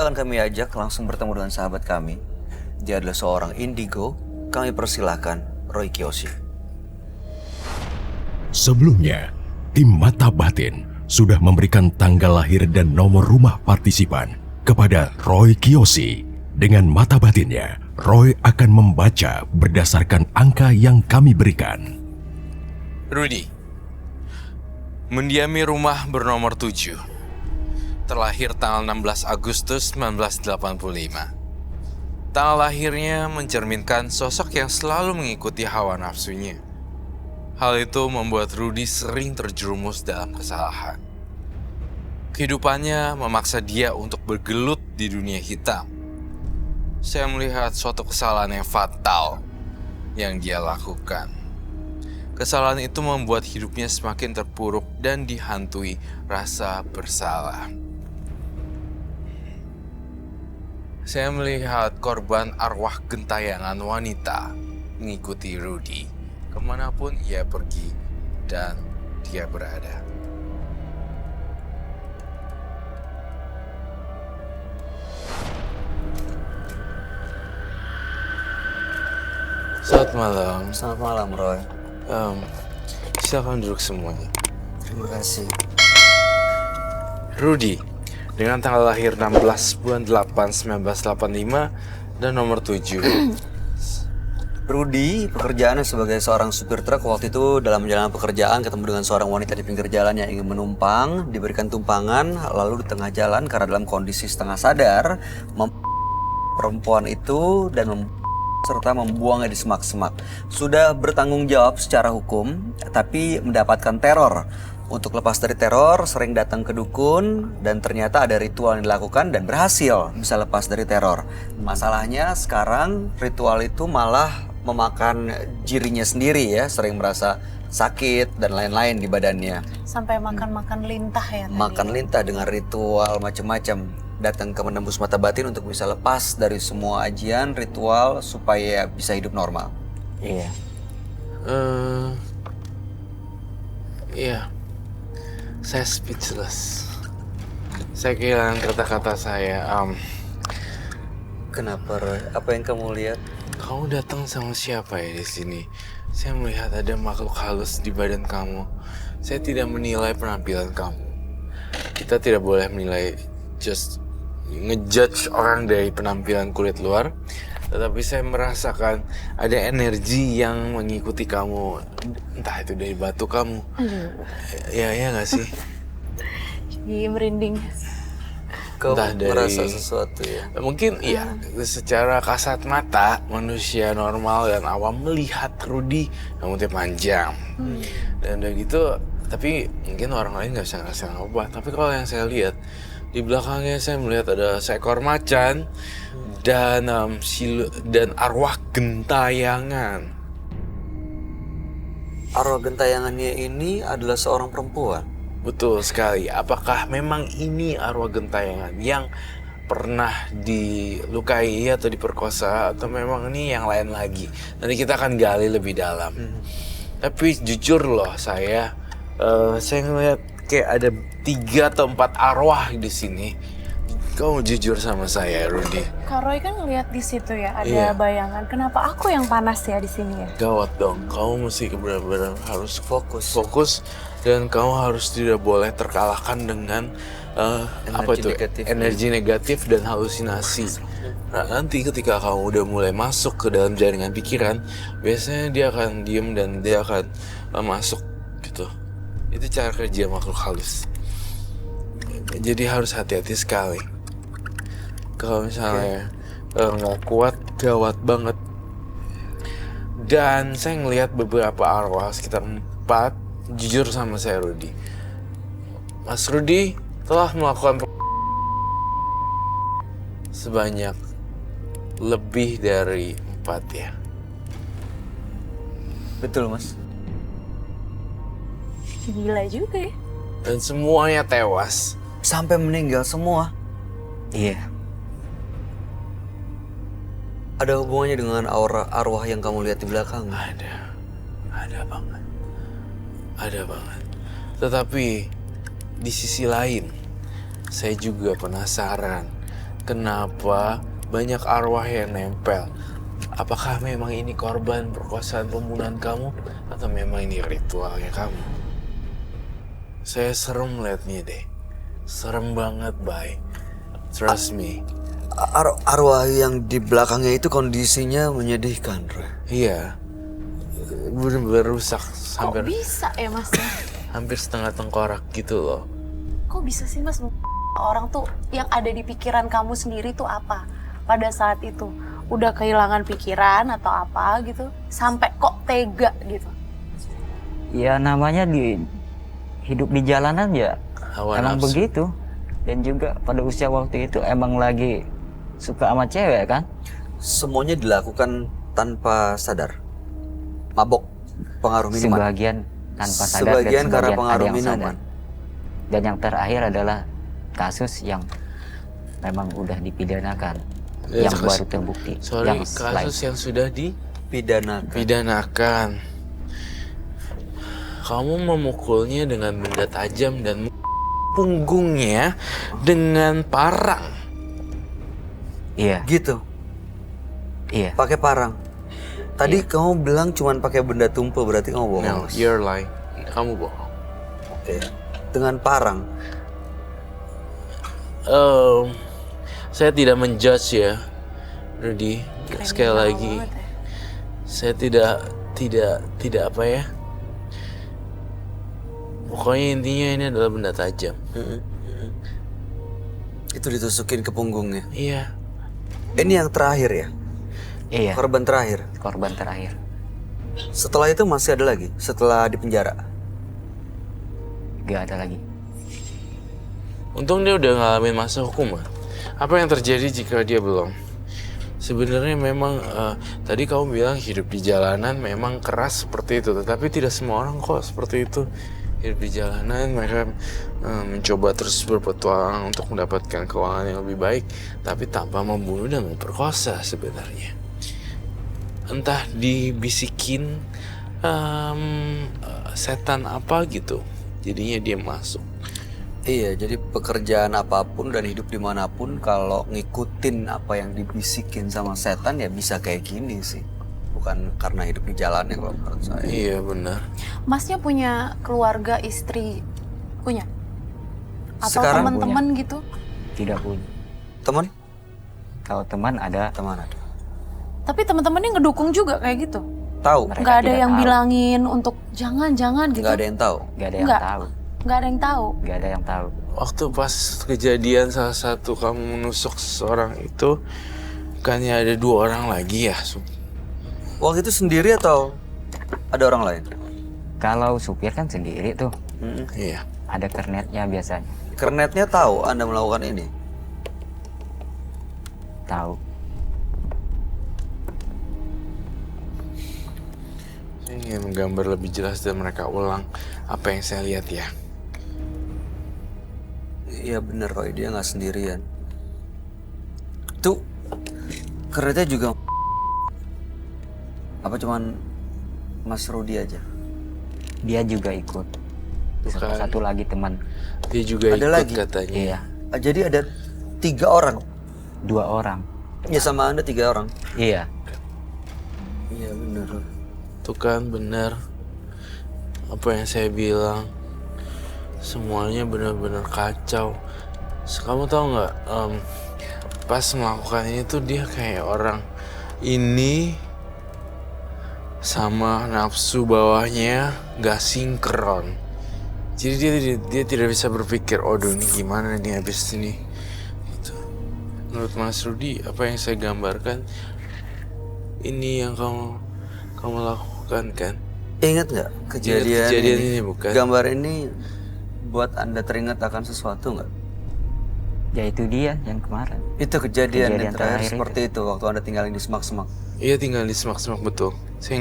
Anda akan kami ajak langsung bertemu dengan sahabat kami. Dia adalah seorang indigo. Kami persilahkan Roy Kiyoshi. Sebelumnya, tim Mata Batin sudah memberikan tanggal lahir dan nomor rumah partisipan kepada Roy Kiyoshi. Dengan mata batinnya, Roy akan membaca berdasarkan angka yang kami berikan. Rudy, mendiami rumah bernomor 7. Terlahir tanggal 16 Agustus 1985. Tanggal lahirnya mencerminkan sosok yang selalu mengikuti hawa nafsunya. Hal itu membuat Rudy sering terjerumus dalam kesalahan. Kehidupannya memaksa dia untuk bergelut di dunia hitam. Saya melihat suatu kesalahan yang fatal yang dia lakukan. Kesalahan itu membuat hidupnya semakin terpuruk dan dihantui rasa bersalah. Saya melihat korban arwah gentayangan wanita mengikuti Rudy kemanapun ia pergi dan dia berada. Selamat malam. Selamat malam, Roy. Silakan duduk semuanya. Terima kasih. Rudy, dengan tanggal lahir 16 bulan 8 1985 dan nomor 7. Rudy, pekerjaannya sebagai seorang supir truk. Waktu itu dalam menjalankan pekerjaan ketemu dengan seorang wanita di pinggir jalan yang ingin menumpang, diberikan tumpangan, lalu di tengah jalan karena dalam kondisi setengah sadar, perempuan itu dan serta membuangnya di semak-semak. Sudah bertanggung jawab secara hukum, tapi mendapatkan teror. Untuk lepas dari teror, sering datang ke dukun dan ternyata ada ritual yang dilakukan dan berhasil bisa lepas dari teror. Masalahnya sekarang ritual itu malah memakan dirinya sendiri ya, sering merasa sakit dan lain-lain di badannya. Sampai makan-makan lintah ya tadi. Makan lintah dengan ritual macam-macam. Datang ke menembus mata batin untuk bisa lepas dari semua ajian, ritual supaya bisa hidup normal. Iya. Iya. Saya speechless. Saya kehilangan kata-kata saya. Kenapa, Roy? Apa yang kamu lihat? Kamu datang sama siapa ya di sini? Saya melihat ada makhluk halus di badan kamu. Saya tidak menilai penampilan kamu. Kita tidak boleh menilai ngejudge orang dari penampilan kulit luar. Tetapi saya merasakan ada energi yang mengikuti kamu. Entah itu dari batu kamu. Ya nggak sih? Jadi merinding. Kau Entah merasa dari sesuatu ya? Mungkin iya, secara kasat mata manusia normal dan awam melihat Rudy rambutnya panjang dan udah gitu, tapi mungkin orang lain nggak bisa ngerasain apa. Tapi kalau yang saya lihat di belakangnya, saya melihat ada seekor macan dan arwah gentayangan. Arwah gentayangannya ini adalah seorang perempuan. Betul sekali. Apakah memang ini arwah gentayangan yang pernah dilukai atau diperkosa, atau memang ini yang lain lagi? Nanti kita akan gali lebih dalam. Tapi jujur loh, saya ngeliat kayak ada 3 atau 4 arwah di sini. Kamu jujur sama saya, Rudy. Kak Roy kan ngeliat di situ ya, ada Iya. bayangan. Kenapa aku yang panas ya di sini ya? Gawat dong, kamu mesti benar-benar harus Fokus. dan kamu harus tidak boleh terkalahkan dengan energi negatif dan halusinasi. Nah, nanti ketika kamu udah mulai masuk ke dalam jaringan pikiran, biasanya dia akan diem dan dia akan masuk gitu. Itu cara kerja makhluk halus. Jadi harus hati-hati sekali. Kalau misalnya nggak kuat, gawat banget. Dan saya ngelihat beberapa arwah, sekitar 4. Jujur sama saya, Rudy. Mas Rudy telah melakukan sebanyak lebih dari 4 ya. Betul, Mas. Gila juga ya. Dan semuanya tewas. Sampai meninggal semua. Iya. Ada hubungannya dengan aura arwah yang kamu lihat di belakang? Ada banget. Tetapi di sisi lain, saya juga penasaran kenapa banyak arwah yang nempel. Apakah memang ini korban perkosaan pembunuhan kamu atau memang ini ritualnya kamu? Saya serem liatnya deh. Serem banget, Bay. Trust me. Arwah yang di belakangnya itu kondisinya menyedihkan, Roy. Iya. Bener-bener rusak Kok bisa ya mas ya? hampir setengah tengkorak gitu loh. Kok bisa sih mas? Orang tuh yang ada di pikiran kamu sendiri tuh apa? Pada saat itu udah kehilangan pikiran atau apa gitu? Sampai kok tega gitu? Ya namanya hidup di jalanan ya Hawa emang nafsu. begitu. Dan juga pada usia waktu itu emang lagi suka sama cewek kan. Semuanya dilakukan tanpa sadar. Mabok, pengaruh minuman. Sebagian tanpa sadar Sebagian dan karena sebagian pengaruh ada yang minuman. sadar. Dan yang terakhir adalah kasus yang memang udah dipidanakan, Ya, yang kasus- baru terbukti. Sorry, yang kasus yang sudah Pidana. dipidanakan. Kamu memukulnya dengan benda tajam dan punggungnya dengan parang. Iya, Gitu, iya. pakai parang. Tadi kamu bilang cuman pakai benda tumpul, berarti kamu bohong. No, you're lying. Kamu bohong. Oke. Dengan parang. Saya tidak menjudge ya, Rudy. Sekali lagi, Banget ya. saya tidak apa ya. Pokoknya intinya ini adalah benda tajam. Itu ditusukin ke punggungnya. Iya. Ini yang terakhir ya? Iya, Korban terakhir. korban terakhir. Setelah itu masih ada lagi? Setelah di penjara? Gak ada lagi. Untung dia udah ngalamin masa hukuman. Apa yang terjadi jika dia belum? Sebenarnya memang tadi kamu bilang hidup di jalanan memang keras seperti itu, tetapi tidak semua orang kok seperti itu. Hidup di jalanan mereka mencoba terus berpetualang untuk mendapatkan keuangan yang lebih baik, tapi tanpa membunuh dan memperkosa sebenarnya. Entah dibisikin setan apa gitu, jadinya dia masuk. Iya, jadi pekerjaan apapun dan hidup dimanapun kalau ngikutin apa yang dibisikin sama setan ya bisa kayak gini sih. Bukan karena hidup di jalan ya kalau menurut saya. Iya benar. Masnya punya keluarga, istri, punya? Atau Sekarang teman-teman gitu? Tidak punya. Teman? Kalau teman ada, Teman ada. Tapi teman-temannya ngedukung juga kayak gitu? Tahu? Mereka Nggak ada tidak yang tahu. bilangin untuk jangan gitu? Nggak ada yang tahu. gak ada yang Nggak. tahu. Nggak ada yang tahu? Gak ada yang tahu. Waktu pas kejadian salah satu kamu menusuk seseorang itu, bukannya ada 2 orang lagi ya? Waktu itu sendiri atau ada orang lain? Kalau supir kan sendiri tuh, Iya. ada kernetnya biasanya. Kernetnya tahu Anda melakukan ini? Tahu. Saya ingin menggambar lebih jelas dan mereka ulang apa yang saya lihat ya. Iya bener Roy, dia nggak sendirian. Tuh, kernetnya juga apa cuman Mas Rudi aja? Dia juga ikut. Bukan. Satu lagi teman. Dia juga Ada ikut lagi? katanya. Iya, Jadi ada 3 orang. 2 orang. Ya sama Anda 3 orang. Iya, Iya bener Roy. Tuh kan benar apa yang saya bilang. Semuanya benar-benar kacau. Kamu tahu nggak? Pas melakukan ini tuh dia kayak orang ini sama nafsu bawahnya nggak sinkron. Jadi dia tidak bisa berpikir, oh ini gimana nih habis ini. Gitu. Menurut Mas Rudi, apa yang saya gambarkan ini yang kamu lakukan kan? Ingat nggak kejadian, kejadian ini bukan? Gambar ini buat Anda teringat akan sesuatu nggak? ya itu dia yang kemarin. Itu kejadian yang Kejadian terakhir terakhir seperti itu waktu Anda tinggalin di semak-semak. Iya tinggal di semak-semak betul. Saya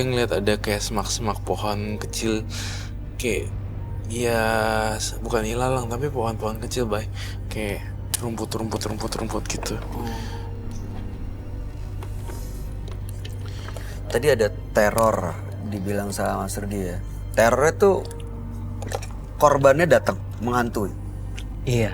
ngeliat ada kayak semak-semak pohon kecil, kayak ya bukan ilalang tapi pohon-pohon kecil bay, kayak rumput gitu. Tadi ada teror dibilang sama Mas Rudi ya. Teror itu korbannya datang menghantui. Iya,